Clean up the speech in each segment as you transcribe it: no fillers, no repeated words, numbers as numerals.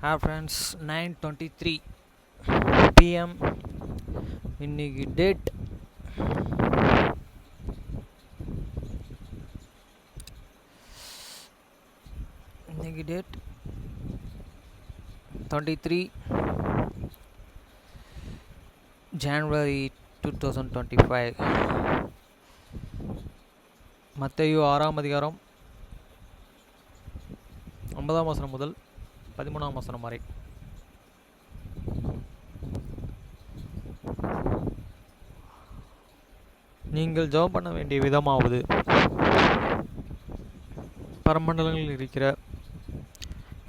Hi friends, 9:23 p.m. இன்னைக்கு date இன்னைக்கு date 23 January 2025. மத்தேயு 6ஆம் அதிகாரம் 9ஆம் வசனம் முதல் 13ஆம் வசனம் வரை. நீங்கள் ஜெபம் பண்ண வேண்டிய விதமாவது, பரமண்டலங்களில் இருக்கிற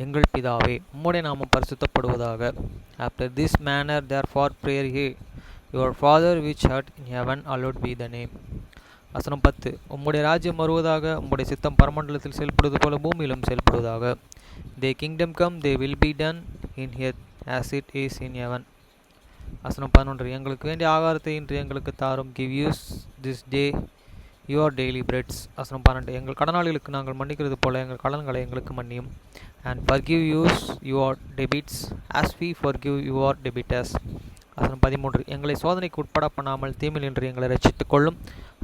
எங்கள் பிதாவே, உம்முடைய நாமம் பரிசுத்தப்படுவதாக. After this manner therefore pray ye, your Father which art in heaven, hallowed be the name. வசனம் 10. உம்முடைய ராஜ்யம் வருவதாக, உம்முடைய சித்தம் பரமண்டலத்தில் செயல்படுவது போல பூமியிலும் செயல்படுவதாக. Thy kingdom come, thy will be done in earth as it is in heaven. வசனம் 11. எங்களுக்கு வேண்டிய ஆகாரத்தை இன்று எங்களுக்கு தாரும். Give us this day your daily breads. வசனம் 12. எங்கள் கடனாளிகளுக்கு நாங்கள் மன்னிக்கிறது போல எங்கள் கடன்களை எங்களுக்கு மன்னியும். And forgive us your debits as we forgive your debtors. வசனம் 13. எங்களை சோதனைக்கு உட்பட பண்ணாமல் தீமையில் நின்று எங்களை ரட்சித்துக் கொள்ளும்.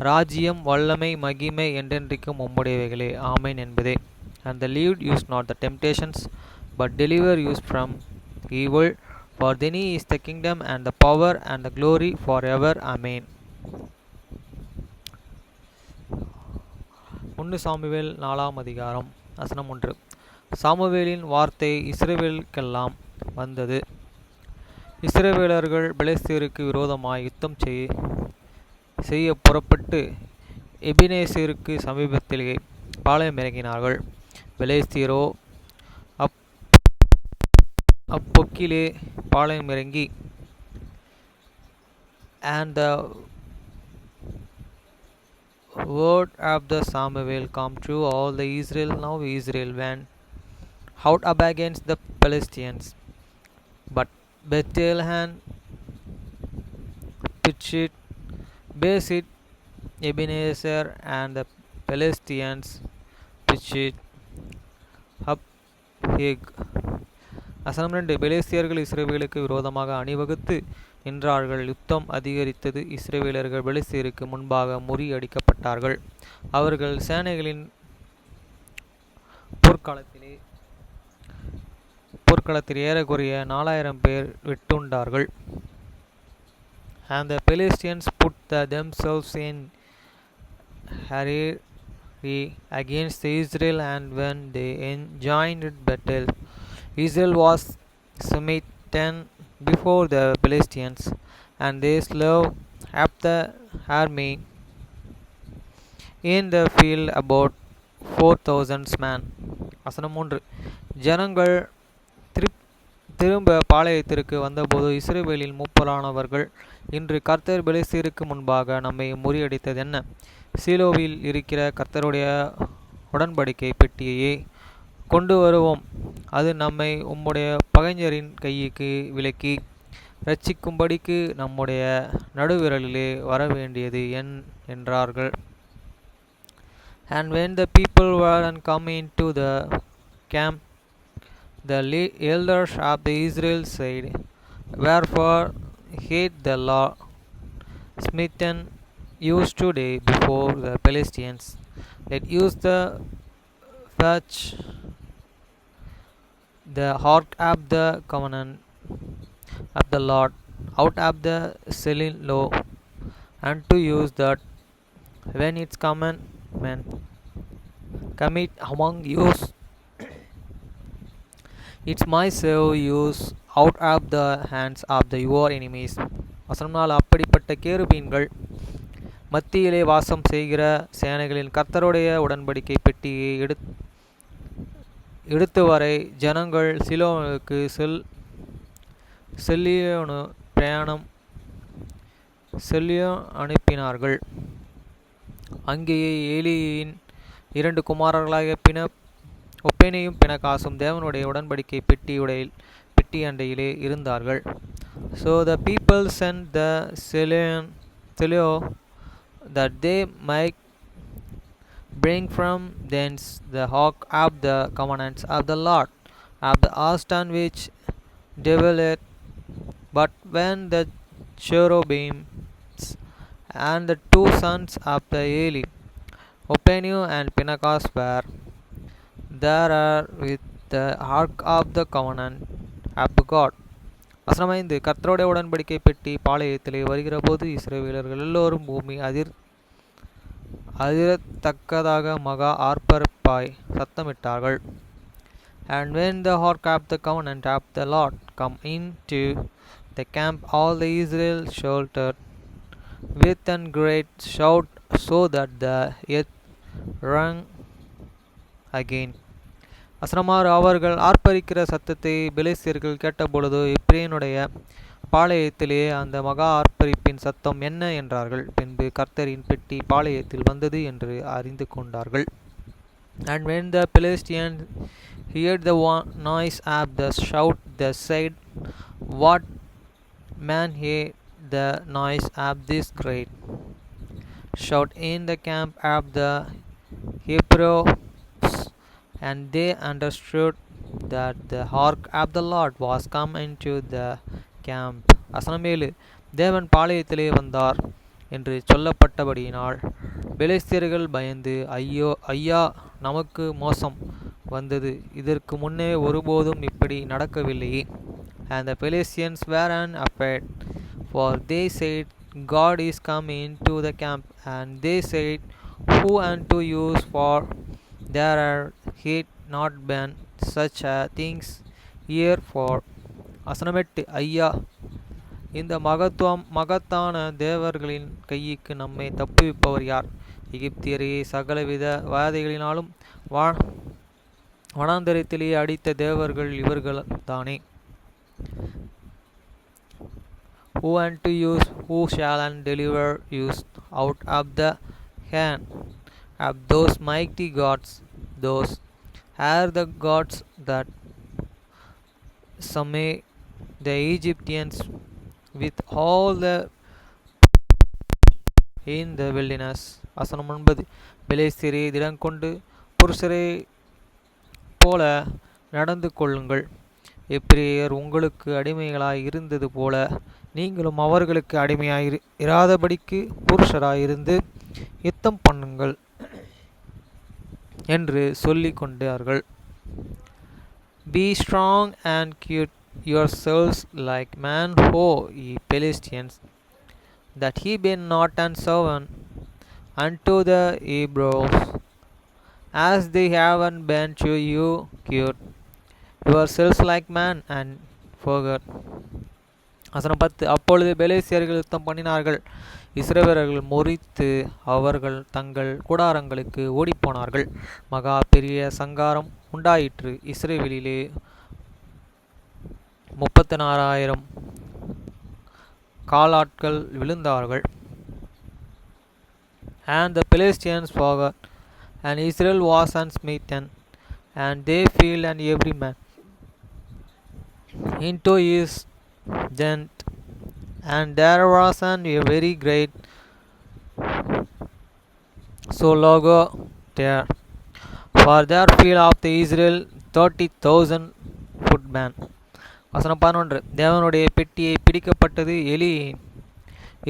ராஜ்யம், வல்லமை, மகிமை என்றென்றைக்கும் உம்முடையவைகளே, ஆமென் என்பதே. And the lead use not the temptations, but deliver us from evil. For thine is the kingdom and the power and the glory forever. Amen. 1 Samuel 4ஆம் அதிகாரம் வசனம் 1. சாமுவேலின் வார்த்தை இஸ்ரவேலுக்கெல்லாம் வந்தது. இஸ்ரவேலர்கள் பெலிஸ்தருக்கு விரோதமாய் யுத்தம் செய்ய புறப்பட்டு எபினேசருக்கு சமீபத்திலே பாளையம் இறங்கினார்கள். பெலிஸ்தியரோ அப்பொக்கிலே பாளையம் இறங்கி, and the word of the Samuel come true all the Israel. Now Israel went out up against the Philistines, but Bethlehem pitched Besit Ebenezer, and the Philistines pitched up Heg. வசனம் 2. பெலிஸ்தியர்கள் இஸ்ரவேலுக்கு விரோதமாக அணிவகுத்து நின்றார்கள். யுத்தம் அதிகரித்தது. இஸ்ரவேலர்கள் பெலிஸ்தியருக்கு முன்பாக முறியடிக்கப்பட்டார்கள். அவர்கள் சேனைகளின் போர்க்களத்தில் ஏறக்குறைய 4000 பேர் வெட்டுண்டார்கள். And the Philistines put themselves in array against Israel, and when they joined battle, Israel was smitten before the Philistines, and they slew half the army in the field, about 4,000 men. வசனம் 3. ஜனங்கள் திரும்ப பாளையத்திற்கு வந்தபோது இஸ்ரவேலின் மூப்பரானவர்கள், இன்று கர்த்தர் பெலிஸ்தருக்கு முன்பாக நம்மை முறியடித்தது என்ன? சீலோவில் இருக்கிற கர்த்தருடைய உடன்படிக்கை பெட்டியையே கொண்டு வருவோம். அது நம்மை உம்முடைய பகைஞரின் கைக்கு விலக்கி இரட்சிக்கும்படிக்கு நம்முடைய நடுவிரலிலே வரவேண்டியது என்றார்கள். And when the people were come into the camp, the elders of the Israel said, wherefore hath the Lord smitten us today before the Philistines? Let us fetch the ark of the covenant of the Lord out of the Shiloh unto use, that when its commandment commit among us, it might save use out of the hands of your enemies. வசனம் 4. அப்படிப்பட்ட கேருபீன்கள் மத்தியிலே வாசம் செய்கிற சேனைகளின் கர்த்தருடைய உடன்படிக்கை பெட்டியை எடுத்து வரை ஜனங்கள் சிலோனுக்கு செல்லியோன் அனுப்பினார்கள். அங்கேயே ஏலியின் 2 குமாரர்களாகிய ஒப்பேனையும் பினகாசும் தேவனுடைய உடன்படிக்கை பெட்டி அண்டையிலே இருந்தார்கள். So the people sent the Shiloh, that they might bring from thence the ark of the covenants of the Lord, of the host on which dwelleth. But when the cherubims and the two sons of the Eli, Ophaniah and Phinehas, were there with the ark of the covenant of God. வசனம் 5. கர்த்தருடைய உடன்படிக்கை பெட்டி பாளையத்திலே வருகிறபோது இஸ்ரவேலர்கள் எல்லோரும் பூமி அதிரத்தக்கதாக மகா ஆர்ப்பரிப்பாய் சத்தமிட்டார்கள். And when the ark of the covenant of the Lord come into the camp, all the Israel shouted with a great shout, so that the earth rang again. வசனம் 6. அவர்கள் ஆர்ப்பரிக்கிற சத்தத்தை பெலிஸ்தியர்கள் கேட்டபொழுது, எப்பிரேயனுடைய பாளையத்திலே அந்த மகா ஆர்ப்பரிப்பின் சத்தம் என்ன என்றார்கள். பின்பு கர்த்தரின் பெட்டி பாளையத்தில் வந்தது என்று அறிந்து கொண்டார்கள். And when the Philistines heard the noise of the shout, they said, What man heard the noise of this great shout in the camp of the Hebrews? And they understood that the ark of the Lord was come into the camp. வசனம் 7. தேவன் பாளையத்திலே வந்தார் என்று சொல்லப்பட்டபடியினால் பெலிஸ்தியர்கள் பயந்து, ஐயா, நமக்கு மோசம் வந்தது, இதற்கு முன்னே ஒருபோதும் இப்படி நடக்கவில்லையே. And the Philistines were afraid, for they said, God is come into the camp. And they said, Who unto you, for there had not been such things herefore. வசனம் 8. ஐயா, இந்த மகத்தான தேவர்களின் கைக்கு நம்மை தப்புவிப்பவர் யார்? எகிப்தியரை சகலவித வாதைகளினாலும் வனாந்தரத்திலே அடித்த தேவர்கள் இவர்கள் தானே. Who unto you, who shall deliver you out of the hand of those mighty gods? Those are the gods that slay the Egyptians with all the in the wilderness. வசனம் 9. பெலிஸ்தியரே, திடங்கொண்டு புருஷரை போல நடந்து கொள்ளுங்கள். எபிரெயர் உங்களுக்கு அடிமைகளாய் இருந்தது போல நீங்களும் அவர்களுக்கு அடிமையாய் இராதபடிக்கு புருஷராயிருந்து யுத்தம் பண்ணுங்கள் என்று சொல்லிக் கொண்டார்கள். Be strong and cute yourselves like men, ho, ye Philistines, that he be not an servant unto the Hebrews, as they haven't been to you. Cute yourselves like men and forget. வசனம் 10. அப்பொழுது பெலிஸ்தியர்கள் யுத்தம் பண்ணினார்கள். இஸ்ரவேலர்கள் முறித்து அவர்கள் தங்கள் கூடாரங்களுக்கு ஓடிப்போனார்கள். மகா பெரிய சங்காரம் உண்டாயிற்று. இஸ்ரவேலிலே 34,000 காலாட்கள் விழுந்தார்கள். And the Philistines forgot, and Israel was smitten, and they fell, and every man into his tent. And there was a very great Sologo there, for there fell of the Israel 30,000 footmen. வசனம் 11. தேவனுடைய பெட்டியை பிடிக்கப்பட்டது. எலி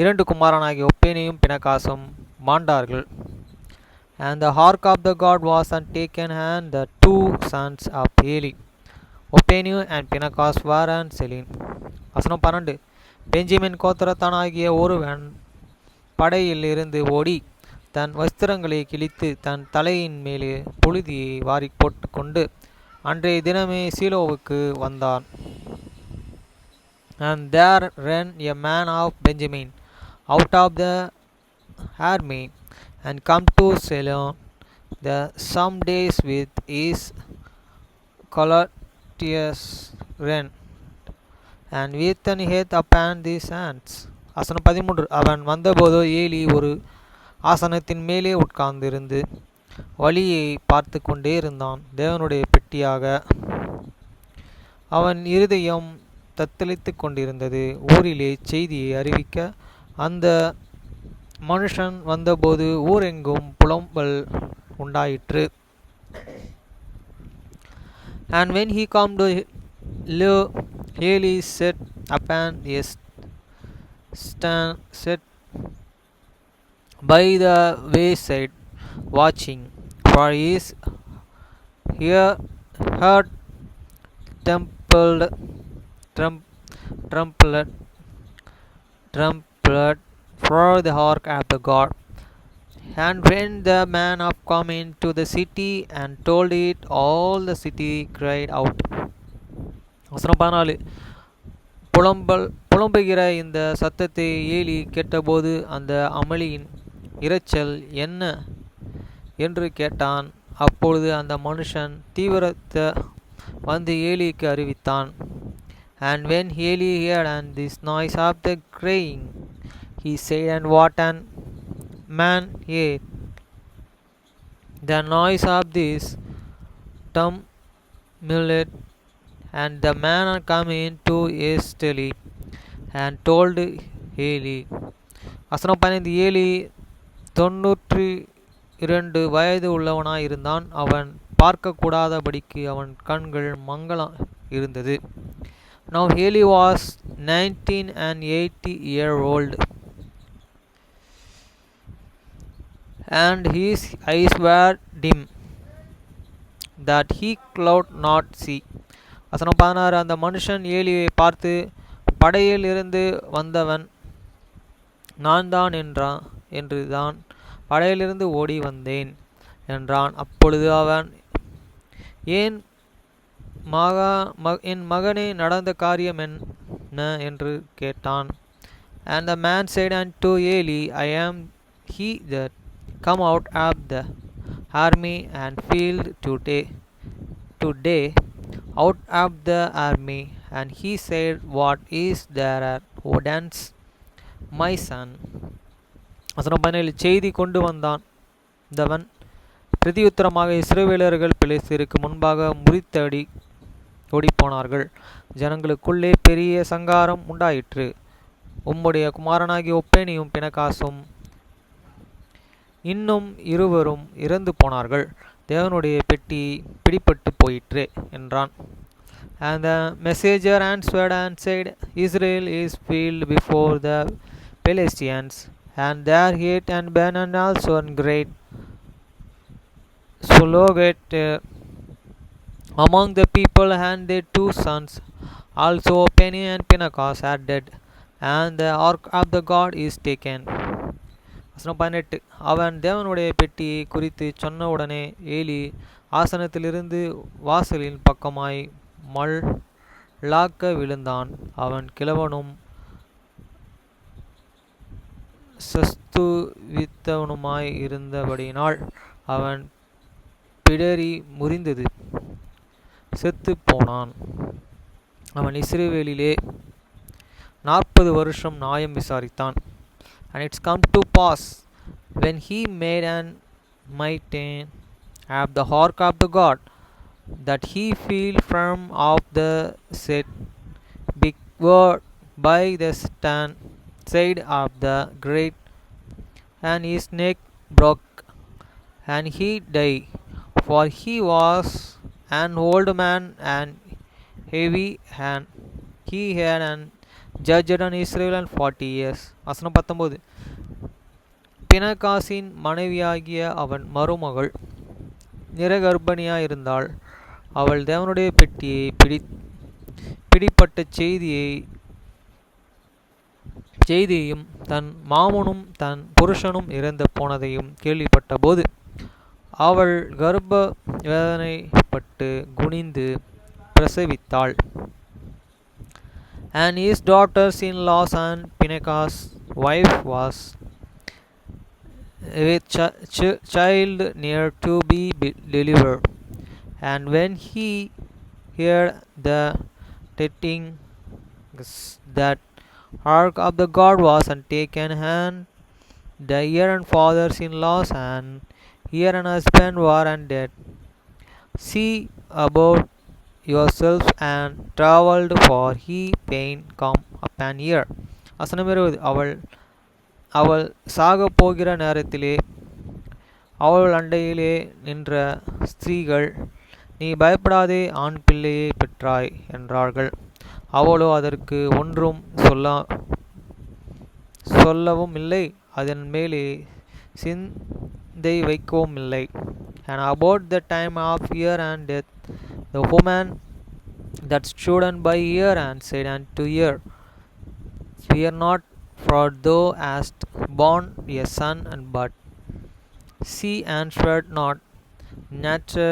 2 குமாரனாகிய ஒப்பேனியும் பினகாசும் மாண்டார்கள். And the ark of the God was taken, and the 2 sons of Eli, Ophaniah and Phinehas, were slain. வசனம் 12. Benjamin கோத்திரத்தானாகிய ஒருவன் படையில் இருந்து ஓடி தன் வஸ்திரங்களை கிழித்து தன் தலையின் மேலே புழுதியை வாரி போட்டுக்கொண்டு அன்றைய தினமே சீலோவுக்கு வந்தான். And there ran a man of Benjamin out of the army, and come to Shiloh the some days with his courteous ran, and with an head upon his hands. வசனம் 13. அவன் வந்தபோது ஏலி ஒரு ஆசனத்தின் மேலே உட்கார்ந்திருந்து வழியை பார்த்து கொண்டே இருந்தான். தேவனுடைய பெட்டியாக அவன் இருதயம் தத்தளித்து கொண்டிருந்தது. ஊரிலே செய்தியை அறிவிக்க அந்த மனுஷன் வந்தபோது ஊரெங்கும் புலம்பல் உண்டாயிற்று. And when he come to live, Eli set upon a stand set by the wayside, watching. For his ear heard templed, trum, trumpet, trumpet for the ark of the God. And when the man of come into the city and told it, all the city cried out. வசனம் 14. புலம்புகிற இந்த சத்தத்தை Eli கேட்டபோது அந்த அமளியின் இரைச்சல் என்ன என்று கேட்டான். அப்பொழுது அந்த மனுஷன் தீவிரத்தை வந்து ஏலிக்கு அறிவித்தான். And when Eli heard this noise of the crying, he said, and what an man heard the noise of this tumult, and the man come into hastily and told Eli. வசனம் 15. ஏலி 92 வயது உள்ளவனாய் இருந்தான். அவன் பார்க்கக்கூடாதபடிக்கு அவன் கண்கள் மங்கலம் இருந்தது. Now Eli was 80 years old, and his eyes were dim, that he could not see. வசனம் 16. அந்த மனுஷன் ஏலியை பார்த்து, படையில் இருந்து வந்தவன் நான் தான் என்று தான் படையிலிருந்து ஓடி வந்தேன் என்றான். அப்பொழுது அவன், என் மகனே நடந்த காரியம் என்ன என்று கேட்டான். And the man said unto Eli, I am he that come out of the army and field today out of the army. And he said, what is there at Odens, my son? வசனம் 17. செய்தி கொண்டு வந்தவன் பிரதியுத்தரமாக, இஸ்ரவேலர்கள் பெலிஸ்தருக்கு முன்பாக முறித்தடி ஓடிப்போனார்கள். ஜனங்களுக்குள்ளே பெரிய சங்காரம் உண்டாயிற்று. உம்முடைய குமாரனாகிய ஒப்பேனியும் பினகாசும் இன்னும் இருவரும் இறந்து போனார்கள். தேவனுடைய பெட்டி பிடிபட்டு போயிற்று என்றான். And the messenger answered and said, Israel is filled before the Philistines, and their hate and burn and also great Sulogate among the people, and their 2 sons also Penny and Pinchas are dead, and the ark of the God is taken. வசனம் 18. அவன் தேவனுடைய பெட்டியை குறித்து சொன்னவுடனே Eli ஆசனத்திலிருந்து வாசலின் பக்கமாய் மல்லாக்க விழுந்தான். அவன் கிழவனும் சஸ்துவித்தவனுமாய் இருந்தபடியினால் அவன் பிடரி முறிந்தது, செத்து போனான். அவன் இஸ்ரவேலிலே 40 வருஷம் நியாயம் விசாரித்தான். And it's come to pass, when he made an mighty of the ark of the God, that he fell from off the set backward by the side of the great, and his neck broke, and he died, for he was an old man and heavy, and he had an judged on Israel 40 years. வசனம் 19. பினகாசின் மனைவியாகிய அவன் மருமகள் நிரகர்ப்பிணியாயிருந்தாள். அவள் தேவனுடைய பெட்டியை பிடிப்பட்ட செய்தியையும் தன் மாமனும் தன் புருஷனும் இறந்து போனதையும் கேள்விப்பட்ட போது அவள் கர்ப்ப வேதனைப்பட்டு குனிந்து பிரசவித்தாள். And his daughters-in-law and Pinchas' wife was with child near to be delivered. And when he heard the tidings that ark of the God was taken, and the Aaron fathers-in-law and Aaron husband were dead, see about yourselves and traveled, for he pain come upon here. வசனம் 20. அவள் சாக போகிற நேரத்திலே அவள் அண்டையிலே நின்ற ஸ்திரீகள் நீ பயப்படாதே, ஆண் பிள்ளையை பெற்றாய் என்றார்கள். அவளோ அதற்கு ஒன்றும் சொல்லவும் இல்லை, அதன் மேலே சிந்தை வைக்கவும் இல்லை. And about the time of year and death, the woman that stood by ear and said unto ear, fear not, for thou hast born a son, and but she answered not, neither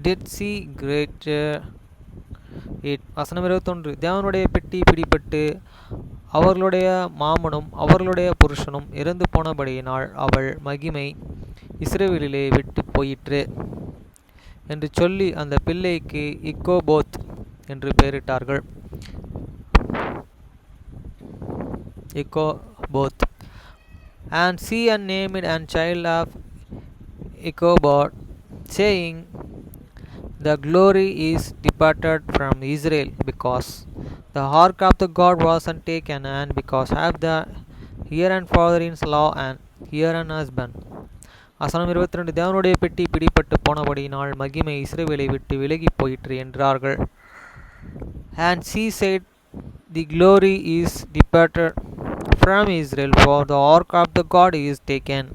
did she greater it. வசனம் 21. தேவனுடைய பெட்டி பிடிபட்டு அவர்களுடைய மாமனும் அவர்களுடைய புருஷனும் இறந்து போனபடியினால் அவள் மகிமை இஸ்ரவேலிலே விட்டு போயிற்று என்று சொல்லி அந்த பிள்ளைக்கு இக்கோபோத் என்று பெயரிட்டார்கள். இக்கோபோத். And she named and child of Ichabod, saying, the glory is departed from Israel, because the ark of the God was taken, and because of the hear and father-in-law and hear and husband. வசனம் 22. தேவனுடைய பெட்டி பிடிபட்டு போனபடியினால் மகிமை இஸ்ரவேலை விட்டு விலகி போயிற்று என்றார்கள். And she said, the glory is departed from Israel, for the ark of the God is taken.